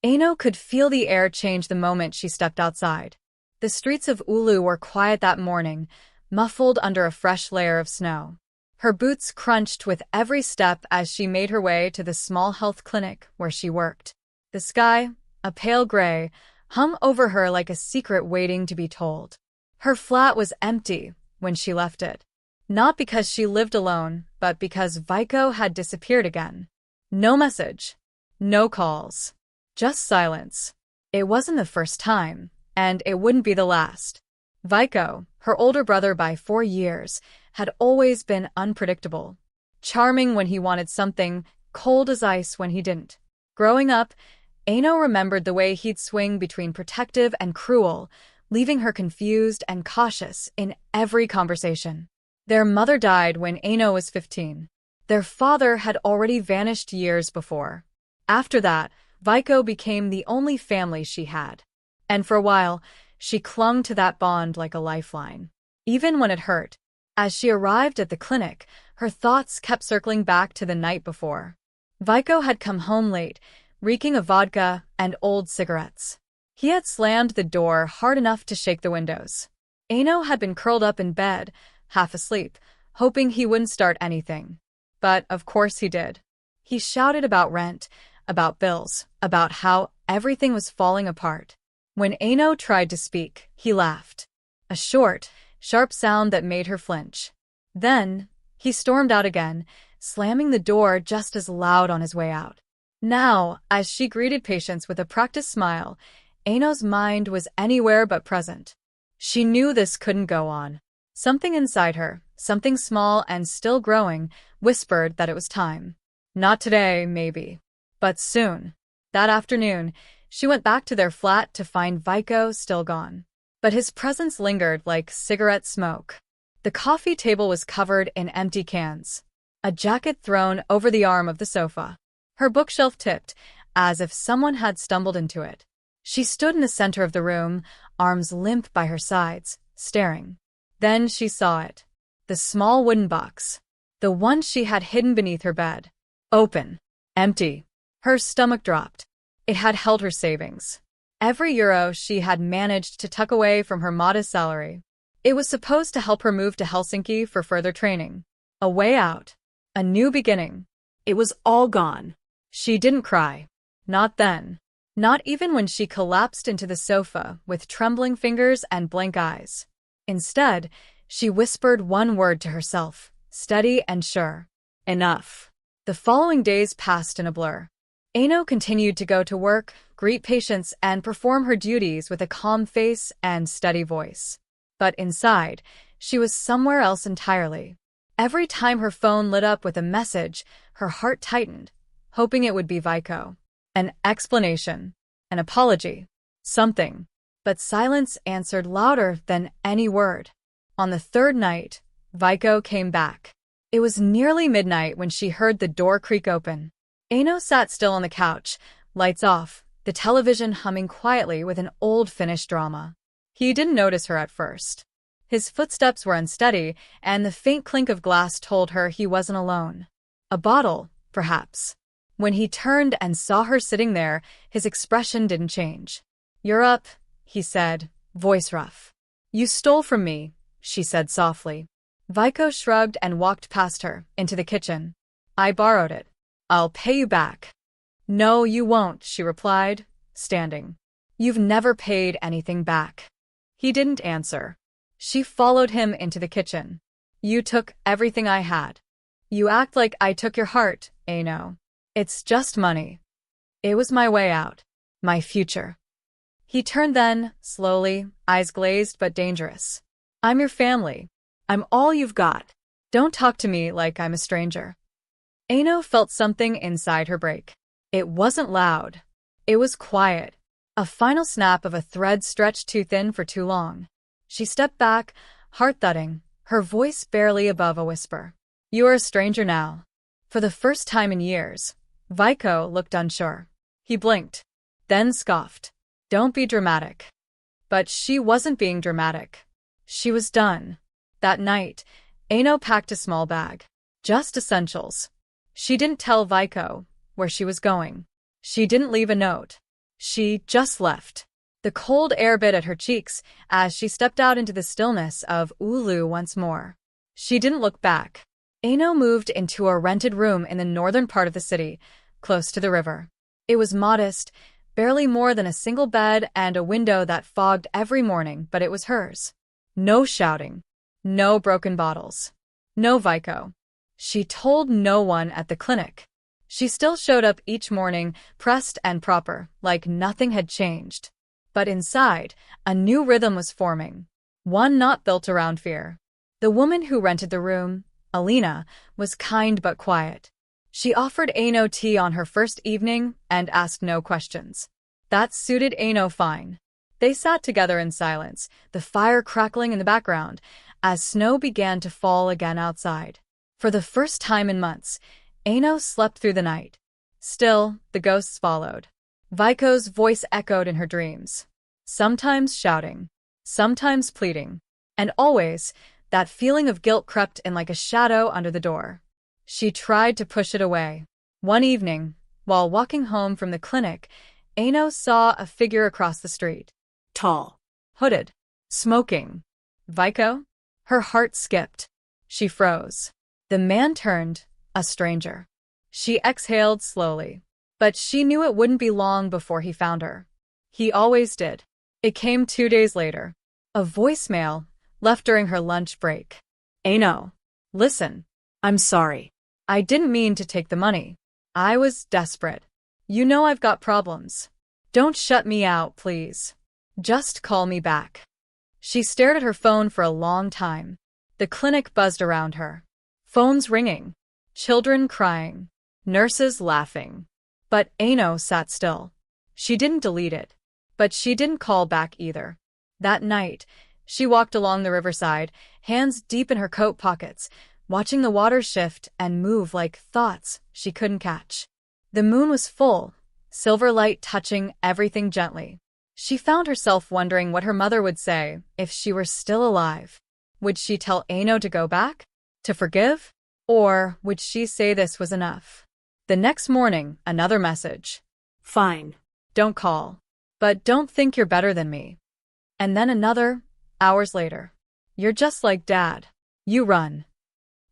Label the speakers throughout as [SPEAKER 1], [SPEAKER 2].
[SPEAKER 1] Aino could feel the air change the moment she stepped outside. The streets of Ulu were quiet that morning, muffled under a fresh layer of snow. Her boots crunched with every step as she made her way to the small health clinic where she worked. The sky, a pale gray, hung over her like a secret waiting to be told. Her flat was empty when she left it. Not because she lived alone, but because Vico had disappeared again. No message. No calls. Just silence. It wasn't the first time, and it wouldn't be the last. Vico, her older brother by 4 years, had always been unpredictable. Charming when he wanted something, cold as ice when he didn't. Growing up, Aino remembered the way he'd swing between protective and cruel, leaving her confused and cautious in every conversation. Their mother died when Aino was 15. Their father had already vanished years before. After that, Vico became the only family she had. And for a while, she clung to that bond like a lifeline. Even when it hurt. As she arrived at the clinic, her thoughts kept circling back to the night before. Vico had come home late, reeking of vodka and old cigarettes. He had slammed the door hard enough to shake the windows. Aino had been curled up in bed, half asleep, hoping he wouldn't start anything. But of course he did. He shouted about rent, about bills, about how everything was falling apart. When Aino tried to speak, he laughed. A short, sharp sound that made her flinch. Then, he stormed out again, slamming the door just as loud on his way out. Now, as she greeted patients with a practiced smile, Aino's mind was anywhere but present. She knew this couldn't go on. Something inside her, something small and still growing, whispered that it was time. Not today, maybe. But soon. That afternoon, she went back to their flat to find Vico still gone. But his presence lingered like cigarette smoke. The coffee table was covered in empty cans. A jacket thrown over the arm of the sofa. Her bookshelf tipped, as if someone had stumbled into it. She stood in the center of the room, arms limp by her sides, staring. Then she saw it. The small wooden box. The one she had hidden beneath her bed. Open. Empty. Her stomach dropped. It had held her savings. Every euro she had managed to tuck away from her modest salary. It was supposed to help her move to Helsinki for further training. A way out. A new beginning. It was all gone. She didn't cry. Not then. Not even when she collapsed into the sofa with trembling fingers and blank eyes. Instead, she whispered one word to herself, steady and sure. Enough. The following days passed in a blur. Aino continued to go to work, greet patients, and perform her duties with a calm face and steady voice. But inside, she was somewhere else entirely. Every time her phone lit up with a message, her heart tightened, hoping it would be Vico. An explanation. An apology. Something. But silence answered louder than any word. On the third night, Vico came back. It was nearly midnight when she heard the door creak open. Aino sat still on the couch, lights off, the television humming quietly with an old Finnish drama. He didn't notice her at first. His footsteps were unsteady, and the faint clink of glass told her he wasn't alone. A bottle, perhaps. When he turned and saw her sitting there, his expression didn't change. "You're up," he said, voice rough. "You stole from me," she said softly. Vico shrugged and walked past her, into the kitchen. "I borrowed it. I'll pay you back." "No, you won't," she replied, standing. "You've never paid anything back." He didn't answer. She followed him into the kitchen. "You took everything I had." "You act like I took your heart, Aino. It's just money." "It was my way out. My future." He turned then, slowly, eyes glazed but dangerous. "I'm your family. I'm all you've got. Don't talk to me like I'm a stranger." Aino felt something inside her break. It wasn't loud. It was quiet. A final snap of a thread stretched too thin for too long. She stepped back, heart thudding, her voice barely above a whisper. "You are a stranger now." For the first time in years, Vico looked unsure. He blinked, then scoffed. "Don't be dramatic." But she wasn't being dramatic. She was done. That night, Aino packed a small bag. Just essentials. She didn't tell Vico where she was going. She didn't leave a note. She just left. The cold air bit at her cheeks as she stepped out into the stillness of Ulu once more. She didn't look back. Aino moved into a rented room in the northern part of the city, close to the river. It was modest, barely more than a single bed and a window that fogged every morning, but it was hers. No shouting. No broken bottles. No Vico. She told no one at the clinic. She still showed up each morning, pressed and proper, like nothing had changed. But inside, a new rhythm was forming. One not built around fear. The woman who rented the room, Alina, was kind but quiet. She offered Aino tea on her first evening and asked no questions. That suited Aino fine. They sat together in silence, the fire crackling in the background, as snow began to fall again outside. For the first time in months, Aino slept through the night. Still, the ghosts followed. Vico's voice echoed in her dreams, sometimes shouting, sometimes pleading, and always, that feeling of guilt crept in like a shadow under the door. She tried to push it away. One evening, while walking home from the clinic, Aino saw a figure across the street. Tall, hooded, smoking. Vico? Her heart skipped. She froze. The man turned, a stranger. She exhaled slowly. But she knew it wouldn't be long before he found her. He always did. It came 2 days later. A voicemail, left during her lunch break. Aino, listen. I'm sorry. I didn't mean to take the money. I was desperate. You know I've got problems. Don't shut me out, please. Just call me back. She stared at her phone for a long time. The clinic buzzed around her. Phones ringing. Children crying. Nurses laughing. But Aino sat still. She didn't delete it. But she didn't call back either. That night, she walked along the riverside, hands deep in her coat pockets, watching the water shift and move like thoughts she couldn't catch. The moon was full, silver light touching everything gently. She found herself wondering what her mother would say if she were still alive. Would she tell Aino to go back? To forgive? Or would she say this was enough? The next morning, another message. Fine. Don't call. But don't think you're better than me. And then another, hours later. You're just like Dad. You run.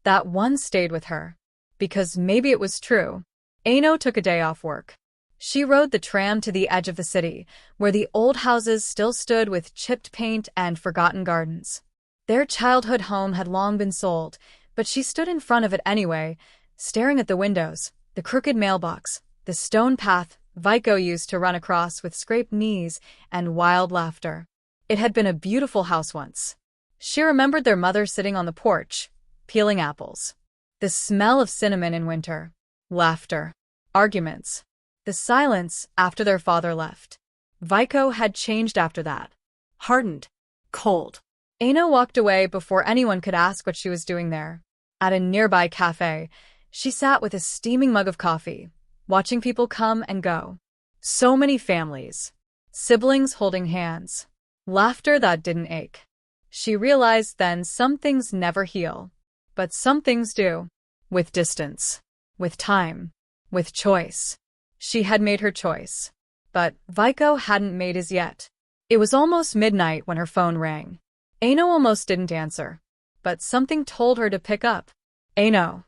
[SPEAKER 1] That one stayed with her. Because maybe it was true. Aino took a day off work. She rode the tram to the edge of the city, where the old houses still stood with chipped paint and forgotten gardens. Their childhood home had long been sold, but she stood in front of it anyway, staring at the windows, the crooked mailbox, the stone path Vico used to run across with scraped knees and wild laughter. It had been a beautiful house once. She remembered their mother sitting on the porch, peeling apples. The smell of cinnamon in winter. Laughter. Arguments. The silence after their father left. Vico had changed after that. Hardened. Cold. Aino walked away before anyone could ask what she was doing there. At a nearby cafe, she sat with a steaming mug of coffee, watching people come and go. So many families. Siblings holding hands. Laughter that didn't ache. She realized then some things never heal. But some things do. With distance. With time. With choice. She had made her choice. But Vico hadn't made his yet. It was almost midnight when her phone rang. Aino almost didn't answer. But something told her to pick up. Aino.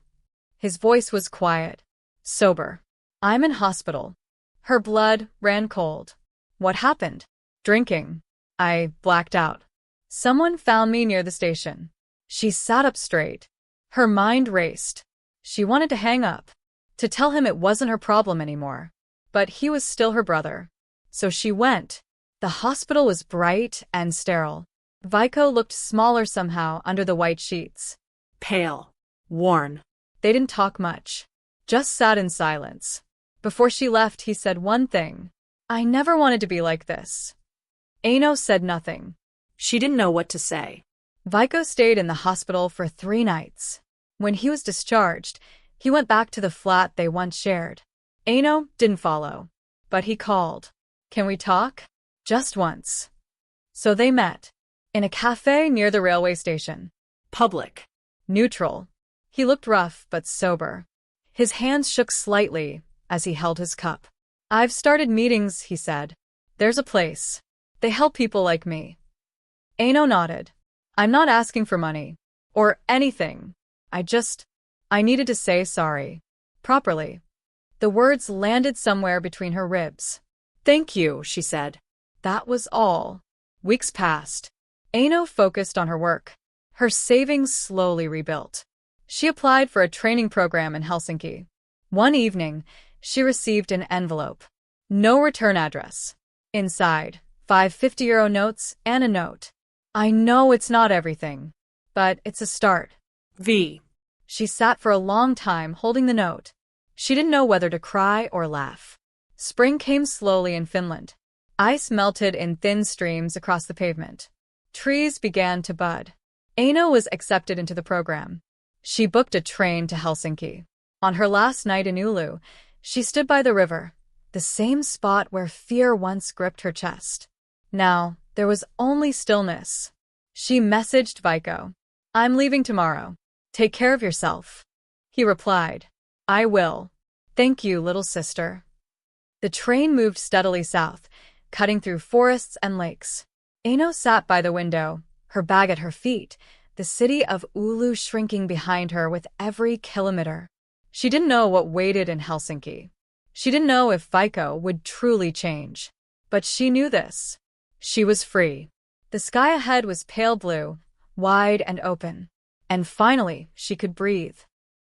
[SPEAKER 1] His voice was quiet. Sober. I'm in hospital. Her blood ran cold. What happened? Drinking. I blacked out. Someone found me near the station. She sat up straight. Her mind raced. She wanted to hang up. To tell him it wasn't her problem anymore. But he was still her brother. So she went. The hospital was bright and sterile. Vico looked smaller somehow under the white sheets. Pale. Worn. They didn't talk much. Just sat in silence. Before she left, he said one thing. I never wanted to be like this. Aino said nothing. She didn't know what to say. Vico stayed in the hospital for 3 nights. When he was discharged, he went back to the flat they once shared. Aino didn't follow. But he called. Can we talk? Just once. So they met. In a cafe near the railway station. Public. Neutral. He looked rough but sober. His hands shook slightly as he held his cup. I've started meetings, he said. There's a place. They help people like me. Aino nodded. I'm not asking for money. Or anything. I needed to say sorry. Properly. The words landed somewhere between her ribs. Thank you, she said. That was all. Weeks passed. Aino focused on her work. Her savings slowly rebuilt. She applied for a training program in Helsinki. One evening, she received an envelope. No return address. Inside, 5 50-euro notes and a note. I know it's not everything, but it's a start. V. She sat for a long time holding the note. She didn't know whether to cry or laugh. Spring came slowly in Finland. Ice melted in thin streams across the pavement. Trees began to bud. Aino was accepted into the program. She booked a train to Helsinki. On her last night in Oulu, she stood by the river, the same spot where fear once gripped her chest. Now, there was only stillness. She messaged Vaiko. I'm leaving tomorrow. Take care of yourself. He replied. I will. Thank you, little sister. The train moved steadily south, cutting through forests and lakes. Aino sat by the window, her bag at her feet, the city of Oulu shrinking behind her with every kilometer. She didn't know what waited in Helsinki. She didn't know if Vaiko would truly change. But she knew this. She was free. The sky ahead was pale blue, wide and open. And finally, she could breathe.